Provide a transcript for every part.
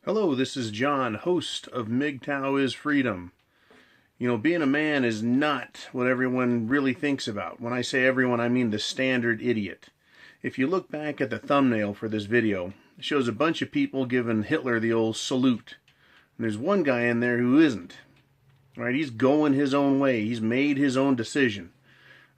Hello, this is John, host of MGTOW is Freedom. You know, being a man is not what everyone really thinks about. When I say everyone, I mean the standard idiot. If you look back at the thumbnail for this video, it shows a bunch of people giving Hitler the old salute. And there's one guy in there who isn't. Right? He's going his own way. He's made his own decision.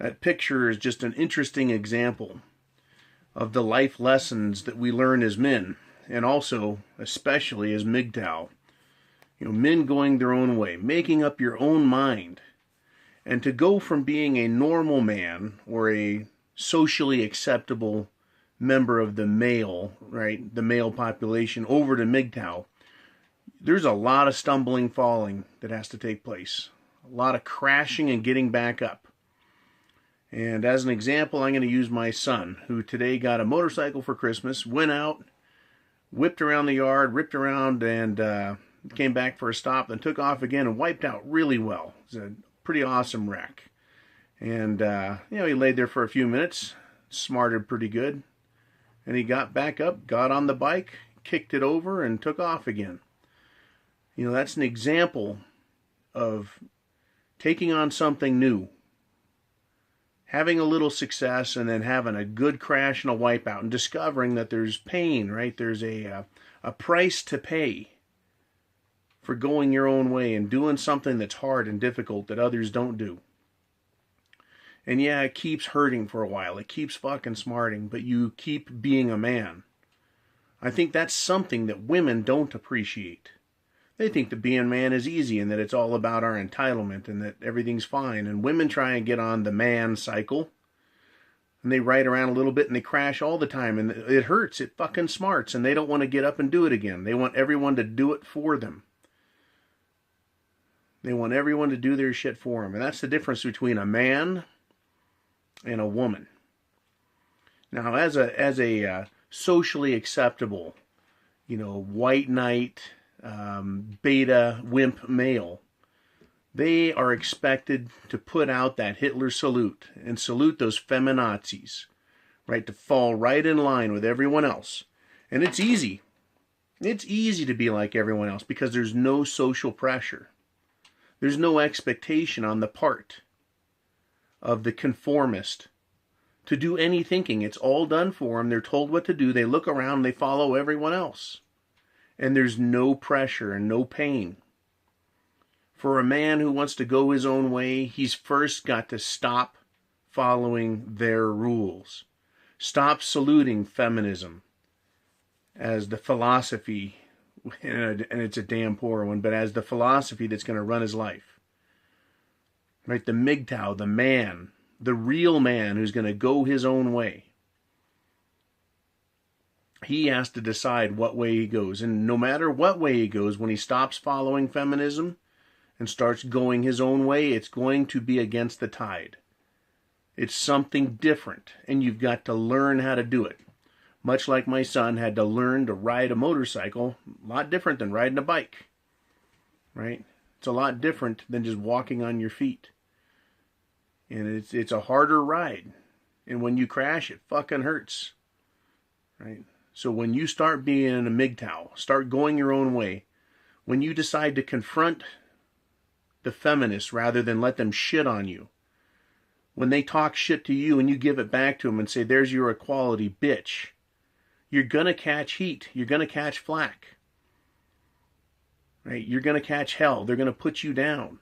That picture is just an interesting example of the life lessons that we learn as men. And also, especially as MGTOW. You know, men going their own way, making up your own mind. And to go from being a normal man or a socially acceptable member of the male, right, the male population, over to MGTOW, there's a lot of stumbling, falling that has to take place. A lot of crashing and getting back up. And as an example, I'm going to use my son, who today got a motorcycle for Christmas, went out, whipped around the yard, ripped around, and came back for a stop, then took off again and wiped out really well. It was a pretty awesome wreck. And, he laid there for a few minutes, smarted pretty good. And he got back up, got on the bike, kicked it over, and took off again. You know, that's an example of taking on something new, having a little success, and then having a good crash and a wipeout, and discovering that there's pain, right? There's a price to pay for going your own way and doing something that's hard and difficult that others don't do. And yeah, it keeps hurting for a while. It keeps fucking smarting, but you keep being a man. I think that's something that women don't appreciate. They think that being a man is easy and that it's all about our entitlement and that everything's fine. And women try and get on the man cycle. And they ride around a little bit and they crash all the time. And it hurts. It fucking smarts. And they don't want to get up and do it again. They want everyone to do it for them. They want everyone to do their shit for them. And that's the difference between a man and a woman. Now, as a socially acceptable, white knight, beta wimp male, they are expected to put out that Hitler salute and salute those feminazis, right? To fall right in line with everyone else. And it's easy. It's easy to be like everyone else because there's no social pressure. There's no expectation on the part of the conformist to do any thinking. It's all done for them. They're told what to do. They look around and they follow everyone else. And there's no pressure and no pain. For a man who wants to go his own way, he's first got to stop following their rules. Stop saluting feminism as the philosophy, and it's a damn poor one, but as the philosophy that's going to run his life. Right? The MGTOW, the man, the real man who's going to go his own way. He has to decide what way he goes. And no matter what way he goes, when he stops following feminism and starts going his own way, it's going to be against the tide. It's something different, and you've got to learn how to do it. Much like my son had to learn to ride a motorcycle, a lot different than riding a bike. Right? It's a lot different than just walking on your feet. And it's a harder ride. And when you crash, it fucking hurts. Right? So when you start being a MGTOW, start going your own way, when you decide to confront the feminists rather than let them shit on you, when they talk shit to you and you give it back to them and say, there's your equality, bitch, you're going to catch heat. You're going to catch flack. Right? You're going to catch hell. They're going to put you down.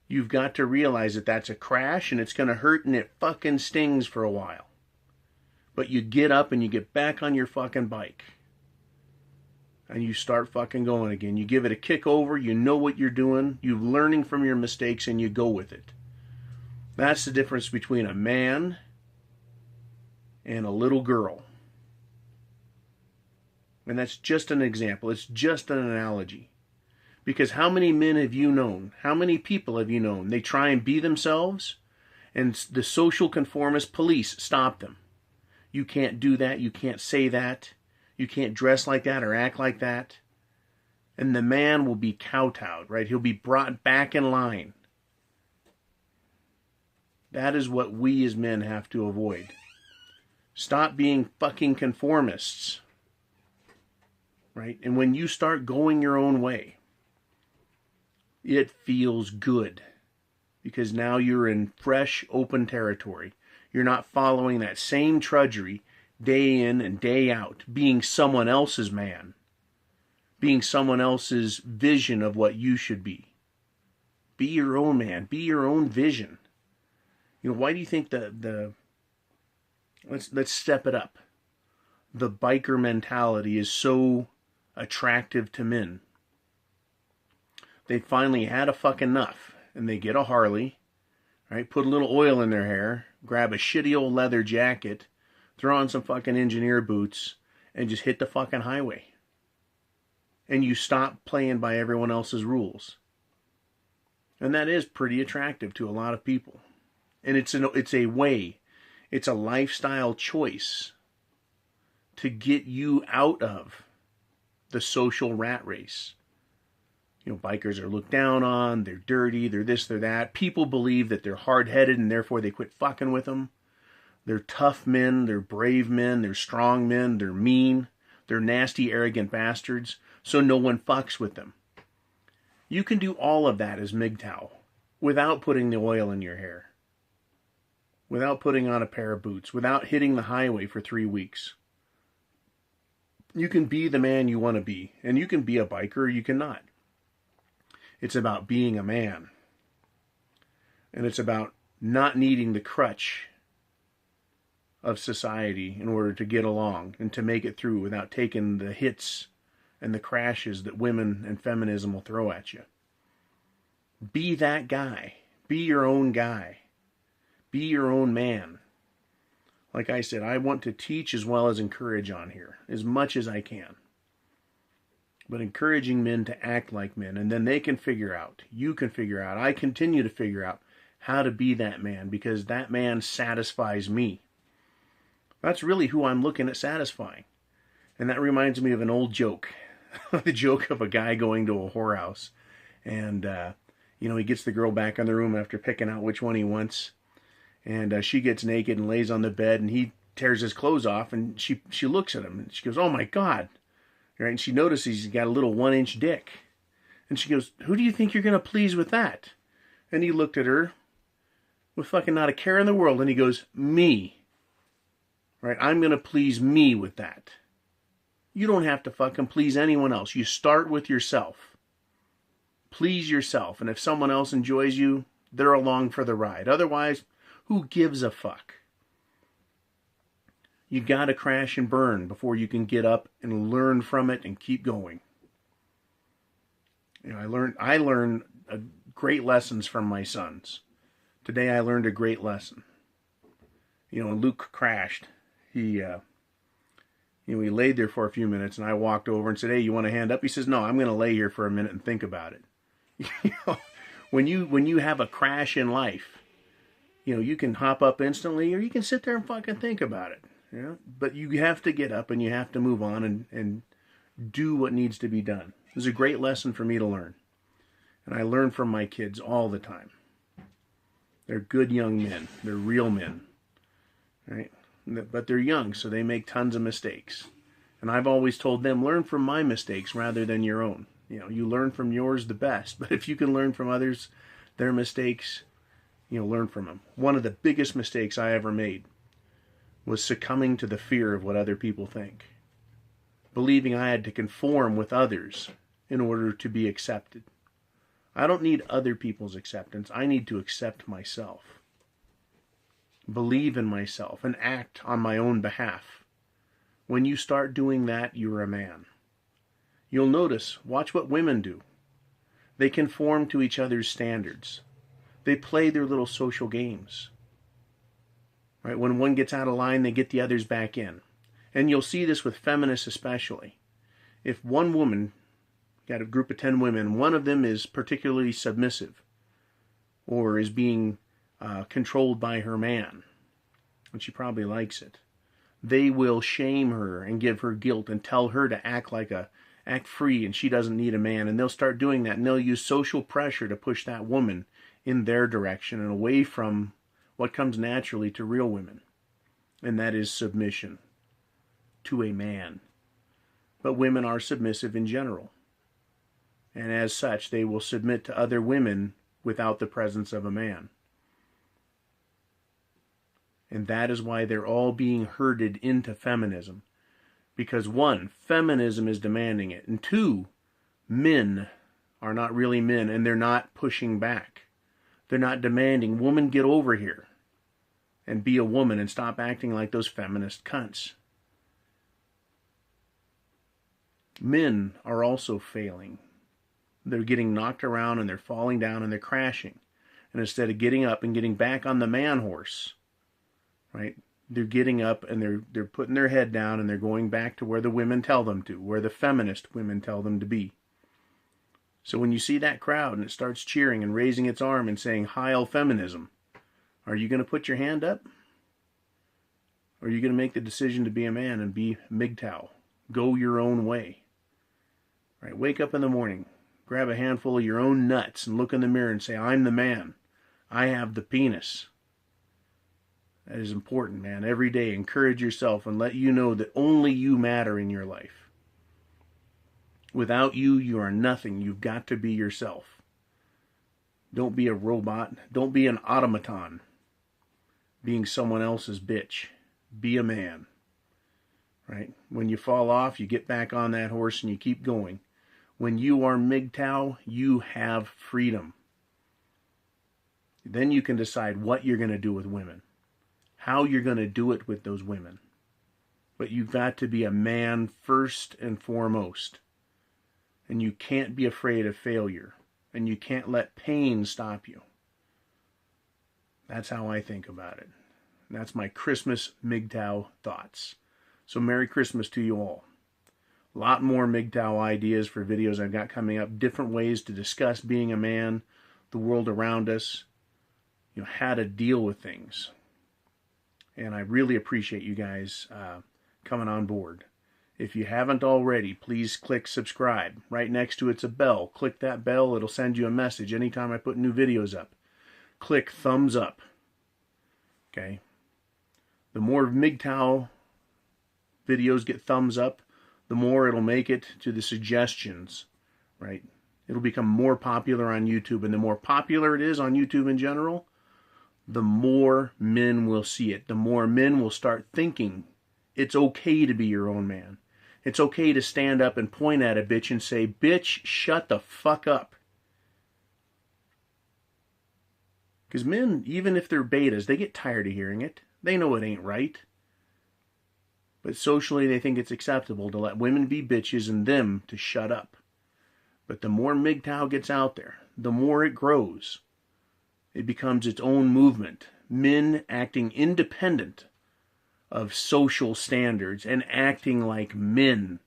You've got to realize that that's a crash and it's going to hurt and it fucking stings for a while. But you get up and you get back on your fucking bike. And you start fucking going again. You give it a kick over. You know what you're doing. You're learning from your mistakes and you go with it. That's the difference between a man and a little girl. And that's just an example. It's just an analogy. Because how many men have you known? How many people have you known? They try and be themselves and the social conformist police stop them. You can't do that. You can't say that. You can't dress like that or act like that. And the man will be kowtowed, right? He'll be brought back in line. That is what we as men have to avoid. Stop being fucking conformists. right? And when you start going your own way, it feels good because now you're in fresh, open territory. You're not following that same trudgery day in and day out, being someone else's man, being someone else's vision of what you should be. Be your own man. Be your own vision. You know, why do you think let's step it up. The biker mentality is so attractive to men. They finally had a fuck enough, and they get a Harley, right? Put a little oil in their hair, grab a shitty old leather jacket, throw on some fucking engineer boots, and just hit the fucking highway. And you stop playing by everyone else's rules. And that is pretty attractive to a lot of people. And it's a way, it's a lifestyle choice to get you out of the social rat race. You know, bikers are looked down on, they're dirty, they're this, they're that. People believe that they're hard-headed and therefore they quit fucking with them. They're tough men, they're brave men, they're strong men, they're mean, they're nasty, arrogant bastards, so no one fucks with them. You can do all of that as MGTOW without putting the oil in your hair, without putting on a pair of boots, without hitting the highway for 3 weeks. You can be the man you want to be, and you can be a biker or you cannot. It's about being a man. And it's about not needing the crutch of society in order to get along and to make it through without taking the hits and the crashes that women and feminism will throw at you. Be that guy. Be your own guy. Be your own man. Like I said, I want to teach as well as encourage on here, as much as I can. But encouraging men to act like men, and then they can figure out, you can figure out, I continue to figure out how to be that man, because that man satisfies me. That's really who I'm looking at satisfying. And that reminds me of an old joke. The joke of a guy going to a whorehouse. And, he gets the girl back in the room after picking out which one he wants. And she gets naked and lays on the bed, and he tears his clothes off, and she looks at him, and she goes, "Oh my God." Right? And she notices he's got a little 1-inch dick. And she goes, "Who do you think you're going to please with that?" And he looked at her with fucking not a care in the world, and he goes, "Me." Right? "I'm going to please me with that." You don't have to fucking please anyone else. You start with yourself. Please yourself. And if someone else enjoys you, they're along for the ride. Otherwise, who gives a fuck? You got to crash and burn before you can get up and learn from it and keep going. You know, I learned great lessons from my sons. Today I learned a great lesson. You know, when Luke crashed, he laid there for a few minutes, and I walked over and said, "Hey, you want a hand up?" He says, "No, I'm going to lay here for a minute and think about it." You know, when you have a crash in life, you can hop up instantly, or you can sit there and fucking think about it. But you have to get up and you have to move on and do what needs to be done. It was a great lesson for me to learn. And I learn from my kids all the time. They're good young men. They're real men. Right? But they're young, so they make tons of mistakes. And I've always told them, learn from my mistakes rather than your own. You learn from yours the best. But if you can learn from others, their mistakes, learn from them. One of the biggest mistakes I ever made was succumbing to the fear of what other people think. Believing I had to conform with others in order to be accepted. I don't need other people's acceptance. I need to accept myself. Believe in myself and act on my own behalf. When you start doing that, you're a man. You'll notice, watch what women do. They conform to each other's standards. They play their little social games. Right? When one gets out of line, they get the others back in. And you'll see this with feminists especially. If one woman, got a group of 10 women, one of them is particularly submissive or is being controlled by her man, and she probably likes it, they will shame her and give her guilt and tell her to act free and she doesn't need a man. And they'll start doing that, and they'll use social pressure to push that woman in their direction and away from what comes naturally to real women, and that is submission to a man. but women are submissive in general. And as such, they will submit to other women without the presence of a man. And that is why they're all being herded into feminism. Because one, feminism is demanding it. And two, men are not really men, and they're not pushing back. They're not demanding, woman, get over here and be a woman and stop acting like those feminist cunts. Men are also failing. They're getting knocked around and they're falling down and they're crashing. And instead of getting up and getting back on the man horse, right, they're getting up and they're putting their head down and they're going back to where the women tell them to, where the feminist women tell them to be. So when you see that crowd and it starts cheering and raising its arm and saying, "Heil feminism," are you going to put your hand up? Or are you going to make the decision to be a man and be MGTOW? Go your own way. Right? Wake up in the morning, grab a handful of your own nuts and look in the mirror and say, "I'm the man. I have the penis." That is important, man. Every day, encourage yourself and let you know that only you matter in your life. Without you, you are nothing. You've got to be yourself. Don't be a robot. Don't be an automaton, being someone else's bitch. Be a man. Right? When you fall off, you get back on that horse and you keep going. When you are MGTOW, you have freedom. Then you can decide what you're going to do with women, how you're going to do it with those women. But you've got to be a man first and foremost. And you can't be afraid of failure. And you can't let pain stop you. That's how I think about it. And that's my Christmas MGTOW thoughts. So Merry Christmas to you all. A lot more MGTOW ideas for videos I've got coming up. Different ways to discuss being a man, the world around us, how to deal with things. And I really appreciate you guys coming on board. If you haven't already, please click subscribe. Right next to it's a bell. Click that bell. It'll send you a message anytime I put new videos up. Click thumbs up. Okay? The more MGTOW videos get thumbs up, the more it'll make it to the suggestions, right? It'll become more popular on YouTube. And the more popular it is on YouTube in general, the more men will see it. The more men will start thinking it's okay to be your own man. It's okay to stand up and point at a bitch and say, "Bitch, shut the fuck up." Because men, even if they're betas, they get tired of hearing it. They know it ain't right. But socially, they think it's acceptable to let women be bitches and them to shut up. But the more MGTOW gets out there, the more it grows. It becomes its own movement. Men acting independent of social standards and acting like men.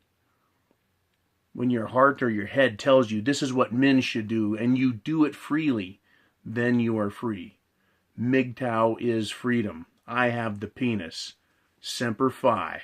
When your heart or your head tells you this is what men should do and you do it freely, then you are free. MGTOW is freedom. I have the penis. Semper Fi.